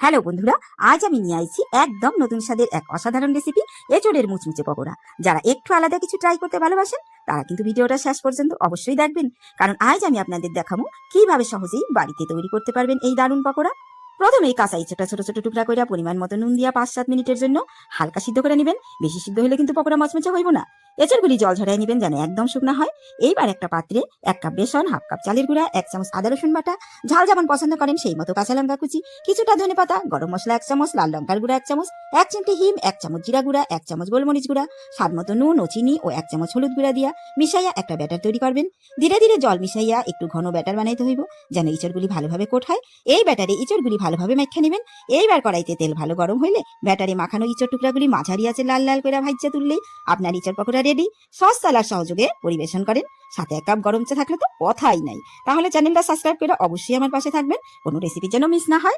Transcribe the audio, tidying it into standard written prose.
Hello বন্ধুরা, আজ আমি নিয়ে আইছি একদম নতুন স্বাদের এক অসাধারণ রেসিপি, এঁচোড়ের মুচমুচে পকোড়া। যারা একটু আলাদা কিছু ট্রাই করতে ভালোবাসেন তারা কিন্তু ভিডিওটা শেষ পর্যন্ত অবশ্যই দেখবেন, কারণ আজ আমি আপনাদের দেখাবো কিভাবে সহজেই বাড়িতে তৈরি করতে পারবেন এই দারুণ পকোড়া। প্রথমেই কাঁচা ইঁচোড়টা ছোট ছোট টুকরা করে পরিমাণ মতো নুন দিয়া 5-7 মিনিটের জন্য হালকা সিদ্ধ করে নেবেন। বেশি সিদ্ধ হলে কিন্তু পকোড়া মচমচে হইব না। এঁচোড়গুলি জল ঝরাই নেবেন যেন একদম শুকনা হয়। এইবার একটা পাত্রে 1 কাপ বেসন, 1/2 কাপ চালের গুঁড়া, 1 চামচ আদা রসুন বাটা, ঝাল যেমন পছন্দ করেন সেই মতো কাঁচা লঙ্কা কুচি, কিছুটা ধনেপাতা, গরম মশলা 1 চামচ, লাল লঙ্কার গুঁড়া 1 চামচ, 1 চিমটি হিং, 1 চামচ জিরা গুঁড়া, 1 চামচ গোলমরিচ গুঁড়া, স্বাদ মতো নুন ও চিনি ও 1 চামচ হলুদ গুঁড়া দিয়া মিশাইয়া একটা ব্যাটার তৈরি করবেন। ধীরে ধীরে জল মিশাইয়া একটু ঘন ব্যাটার বানাইতে হইব যেন ইঁচড়গুলি ভালোভাবে কোট হয়। এই ব্যাটারে ইঁচড়গুলি ভালোভাবে মাখা নেবেন। এইবার কড়াইতে তেল ভালো গরম হইলে ব্যাটারে মাখানো ইঁচড় টুকরাগুলি মাঝারি আছে লাল লাল করে ভাইজা তুললেই আপনার ইঁচড় পকোড়া রেডি। সস সালার সহযোগে পরিবেশন করেন। সাথে 1 কাপ গরম চা থাকলে তো কথাই নাই। তাহলে চ্যানেলটা সাবস্ক্রাইব করে অবশ্যই আমার পাশে থাকবেন, কোনো রেসিপি যেন মিস না হয়।